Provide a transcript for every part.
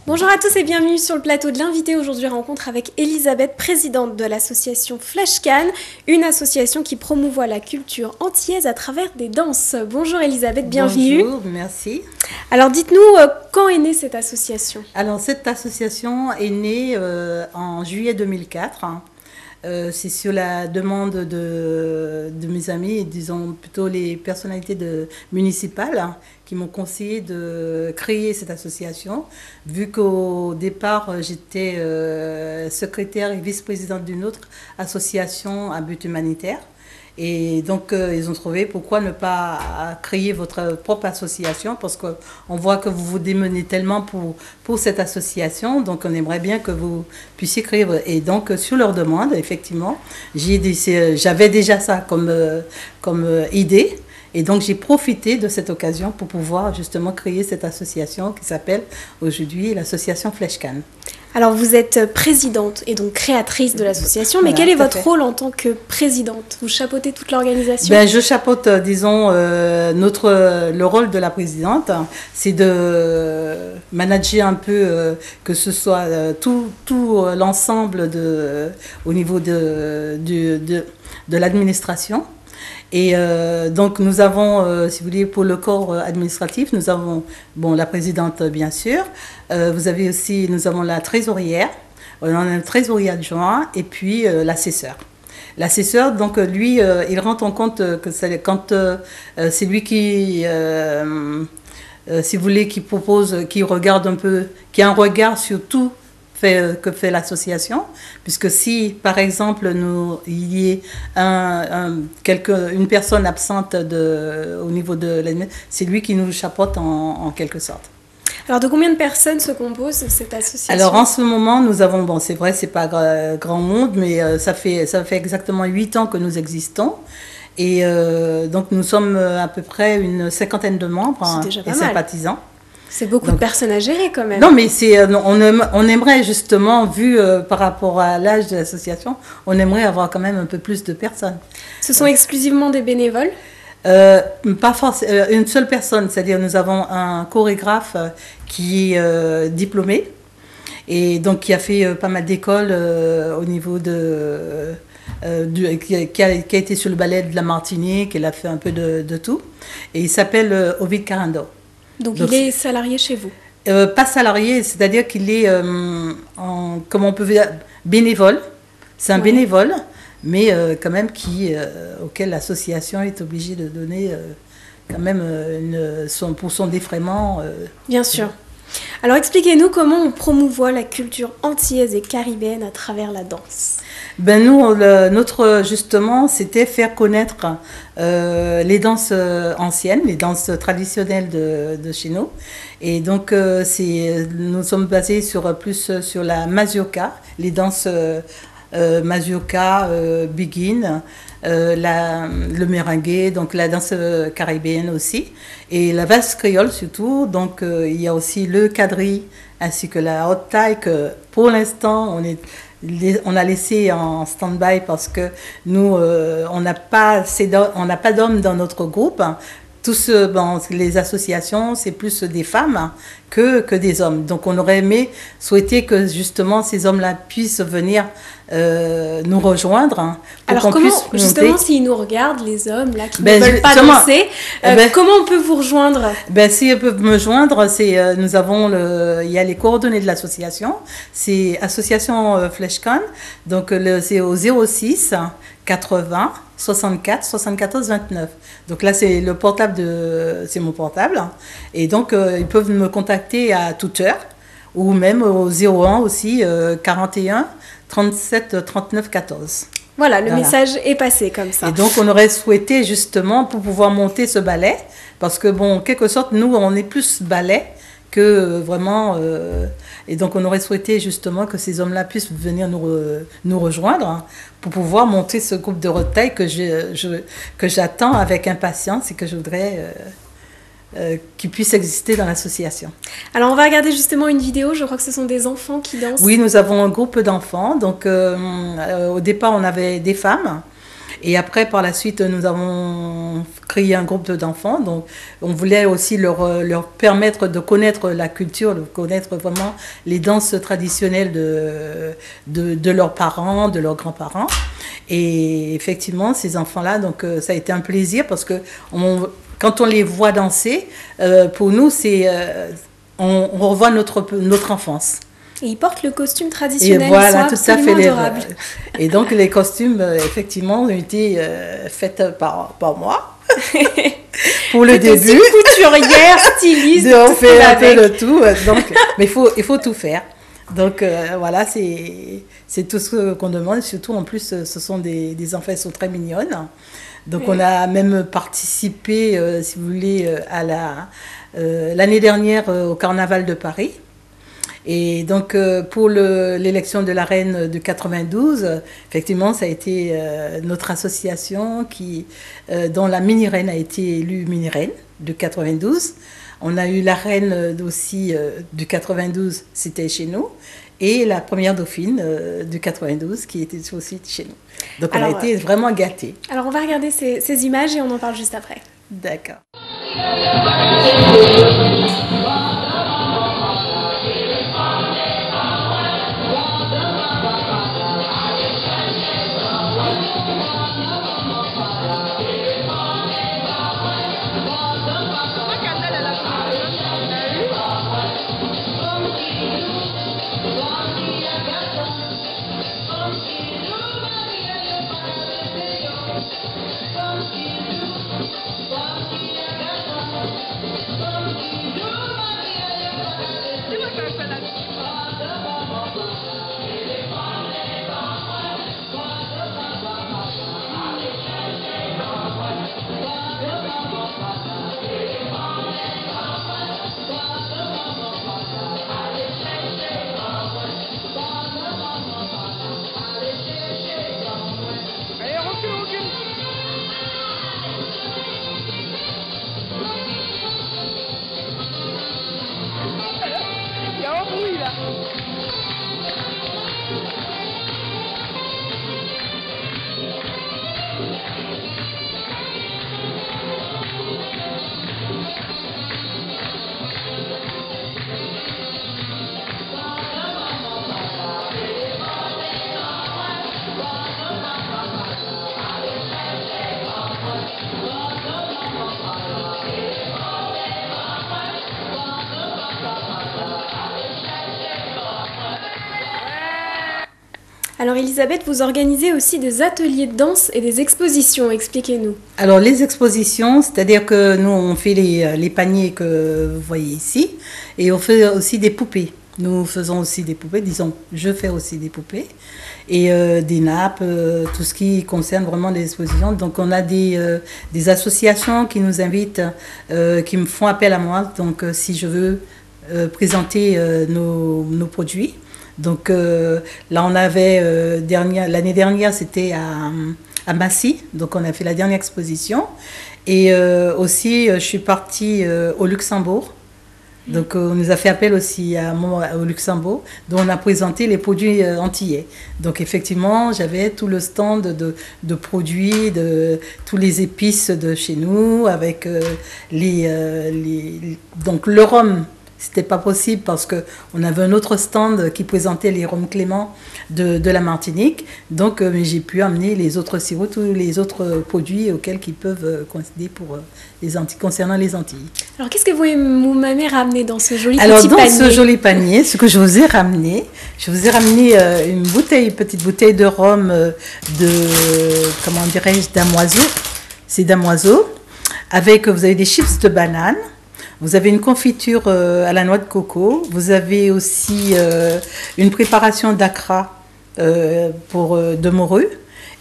Bonjour à tous et bienvenue sur le plateau de l'invité. Aujourd'hui, rencontre avec Elisabeth, présidente de l'association Flashcan, une association qui promouvoit la culture antillaise à travers des danses. Bonjour Elisabeth, bienvenue. Bonjour, merci. Alors dites-nous, quand est née cette association? Alors cette association est née en juillet 2004. C'est sur la demande de mes amis, et disons plutôt les personnalités municipales qui m'ont conseillé de créer cette association, vu qu'au départ j'étais secrétaire et vice-présidente d'une autre association à but humanitaire. Et donc, ils ont trouvé pourquoi ne pas créer votre propre association, parce qu'on voit que vous vous démenez tellement pour cette association. Donc, on aimerait bien que vous puissiez créer. Et donc, sur leur demande, effectivement, j'avais déjà ça comme idée. Et donc, j'ai profité de cette occasion pour pouvoir justement créer cette association qui s'appelle aujourd'hui l'association Flashcan. Alors, vous êtes présidente et donc créatrice de l'association, mais quel est votre rôle en tant que présidente? Vous chapeautez toute l'organisation? Je chapeaute, disons, le rôle de la présidente, c'est de manager un peu, que ce soit tout l'ensemble au niveau de l'administration. Et donc nous avons, si vous voulez, pour le corps administratif, nous avons la présidente bien sûr, nous avons la trésorière, on a un trésorier adjoint et puis l'assesseur. L'assesseur, donc lui, il rend en compte que c'est lui qui, si vous voulez, qui propose, qui regarde un peu, qui a un regard sur tout que fait l'association, puisque si par exemple il y ait une personne absente au niveau de l'administration, c'est lui qui nous chapeaute en quelque sorte. Alors de combien de personnes se compose cette association? Alors en ce moment nous avons, c'est vrai c'est pas grand monde, mais ça fait exactement 8 ans que nous existons. Et donc nous sommes à peu près une cinquantaine de membres et sympathisants. C'est beaucoup de personnes à gérer quand même. Non, mais on aimerait justement, vu par rapport à l'âge de l'association, on aimerait avoir quand même un peu plus de personnes. Ce sont exclusivement des bénévoles? Pas forcément, une seule personne, c'est-à-dire nous avons un chorégraphe qui est diplômé et donc qui a fait pas mal d'écoles au niveau qui a été sur le ballet de la Martinique, il a fait un peu de tout, et il s'appelle Ovid Carando. Donc il est salarié chez vous? Pas salarié, c'est-à-dire qu'il est, comment on peut dire, bénévole. C'est un bénévole, mais quand même auquel l'association est obligée de donner quand même pour son défraiement. Bien sûr. Alors expliquez-nous comment on promouvoit la culture antillaise et caribéenne à travers la danse. Nous, justement, c'était faire connaître les danses anciennes, les danses traditionnelles de chez nous. Et donc, nous sommes basés plus sur la mazurka, les danses mazurka, begin, le merengue, donc la danse caribéenne aussi, et la valse créole surtout. Donc, il y a aussi le quadrille ainsi que la haute taille que pour l'instant, on a laissé en stand-by parce que nous, on n'a pas d'hommes dans notre groupe. Les associations, c'est plus des femmes que des hommes. Donc on aurait souhaité que justement ces hommes-là puissent venir nous rejoindre. Alors comment, justement, s'ils nous regardent, les hommes là qui ne veulent pas danser, comment on peut vous rejoindre? S'ils peuvent me joindre, il y a les coordonnées de l'association, c'est Association Flashcan, donc c'est au 06 80 64 74 29. Donc là, c'est c'est mon portable. Et donc, ils peuvent me contacter à toute heure ou même au 01 aussi, 41 37 39 14. Voilà, le message est passé comme ça. Et donc, on aurait souhaité justement pour pouvoir monter ce ballet, parce que en quelque sorte, nous, on est plus ballet que vraiment... et donc, on aurait souhaité justement que ces hommes-là puissent venir nous rejoindre pour pouvoir monter ce groupe de retail que j'attends avec impatience et que je voudrais qui puisse exister dans l'association. Alors, on va regarder justement une vidéo. Je crois que ce sont des enfants qui dansent. Oui, nous avons un groupe d'enfants. Donc, au départ, on avait des femmes. Et après, par la suite, nous avons créé un groupe d'enfants. Donc, on voulait aussi leur permettre de connaître la culture, de connaître vraiment les danses traditionnelles de leurs parents, de leurs grands-parents. Et effectivement, ces enfants-là, donc ça a été un plaisir parce que quand on les voit danser, pour nous, on revoit notre enfance. Et ils portent le costume traditionnel, et voilà, ils sont absolument adorables. Et donc les costumes, effectivement, ont été faits par moi. Pour le début. Aussi couturière, styliste, on fait un peu le tout. Donc, mais il faut tout faire. Donc voilà, c'est tout ce qu'on demande. Surtout en plus, ce sont des enfants qui sont très mignonnes. Donc on a même participé, si vous voulez, à l'année dernière au Carnaval de Paris. Et donc, pour l'élection de la reine de 92, effectivement, ça a été notre association dont la mini-reine a été élue mini-reine de 92. On a eu la reine aussi de 92, c'était chez nous, et la première dauphine de 92 qui était aussi chez nous. Donc, on a été vraiment gâtés. Alors, on va regarder ces images et on en parle juste après. D'accord. Alors Elisabeth, vous organisez aussi des ateliers de danse et des expositions, expliquez-nous. Alors les expositions, c'est-à-dire que nous on fait les paniers que vous voyez ici et on fait aussi des poupées. Nous faisons aussi des poupées, disons, je fais aussi des poupées et des nappes, tout ce qui concerne vraiment les expositions. Donc on a des associations qui nous invitent, qui me font appel à moi, donc si je veux présenter nos produits. Donc là, on avait, l'année dernière, c'était à Massy, donc on a fait la dernière exposition. Et aussi, je suis partie au Luxembourg. Donc on nous a fait appel aussi au Luxembourg, dont on a présenté les produits antillais. Donc effectivement, j'avais tout le stand de produits, de tous les épices de chez nous, avec donc le rhum. C'était pas possible parce qu'on avait un autre stand qui présentait les rhums Clément de la Martinique. Donc, j'ai pu amener les autres sirops, tous les autres produits auxquels ils peuvent coïncider pour concernant les Antilles. Alors, qu'est-ce que vous m'avez ramené dans ce joli petit panier? Alors, dans ce joli panier, ce que je vous ai ramené une petite bouteille de rhum comment dirais-je, damoiseau. C'est damoiseau. Vous avez des chips de banane. Vous avez une confiture à la noix de coco. Vous avez aussi une préparation d'acra de morue.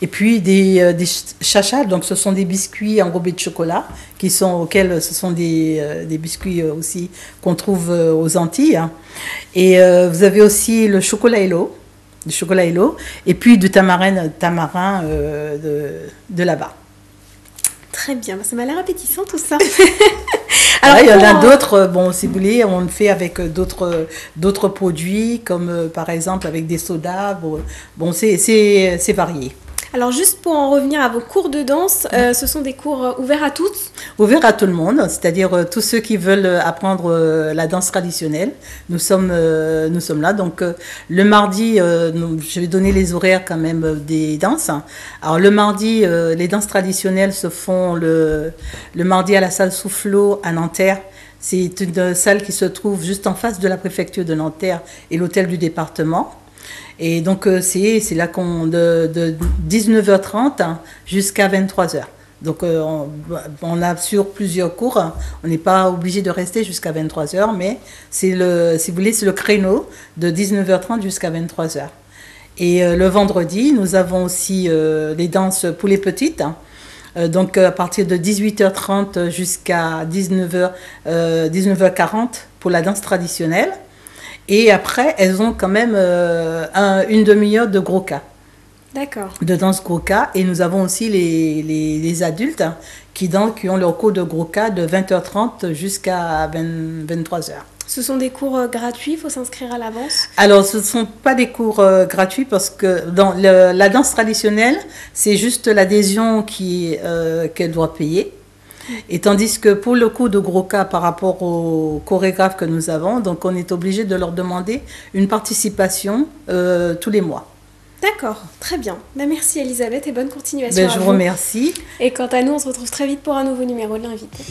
Et puis des chachas, donc ce sont des biscuits enrobés de chocolat, ce sont des biscuits aussi qu'on trouve aux Antilles. Et vous avez aussi le chocolat Hello, et puis du tamarin de là-bas. Très bien, ça m'a l'air appétissant tout ça. Alors, il y en a d'autres, si vous voulez, on le fait avec d'autres produits, comme par exemple avec des sodas. C'est varié. Alors juste pour en revenir à vos cours de danse, ce sont des cours ouverts à tous? Ouvert à tout le monde, c'est-à-dire tous ceux qui veulent apprendre la danse traditionnelle. Nous sommes là. Donc le mardi, je vais donner les horaires quand même des danses. Alors le mardi, les danses traditionnelles se font le mardi à la salle Soufflot à Nanterre. C'est une salle qui se trouve juste en face de la préfecture de Nanterre et l'hôtel du département. Et donc, c'est là qu'on de 19h30 jusqu'à 23h. Donc, on a sur plusieurs cours. On n'est pas obligé de rester jusqu'à 23h, mais si vous voulez, c'est le créneau de 19h30 jusqu'à 23h. Et le vendredi, nous avons aussi les danses pour les petites. Donc, à partir de 18h30 jusqu'à 19h40 pour la danse traditionnelle. Et après, elles ont quand même une demi-heure de gros cas. D'accord. De danse gros cas. Et nous avons aussi les adultes qui ont leur cours de gros cas de 20h30 jusqu'à 23h. Ce sont des cours gratuits, il faut s'inscrire à l'avance? Alors, ce ne sont pas des cours gratuits parce que dans la danse traditionnelle, c'est juste l'adhésion qu'elle doit payer. Et tandis que pour le cours de gros cas par rapport aux chorégraphes que nous avons, donc on est obligé de leur demander une participation tous les mois. D'accord, très bien. Merci Elisabeth et bonne continuation à Je vous. vous remercie. Et quant à nous, on se retrouve très vite pour un nouveau numéro de l'invité.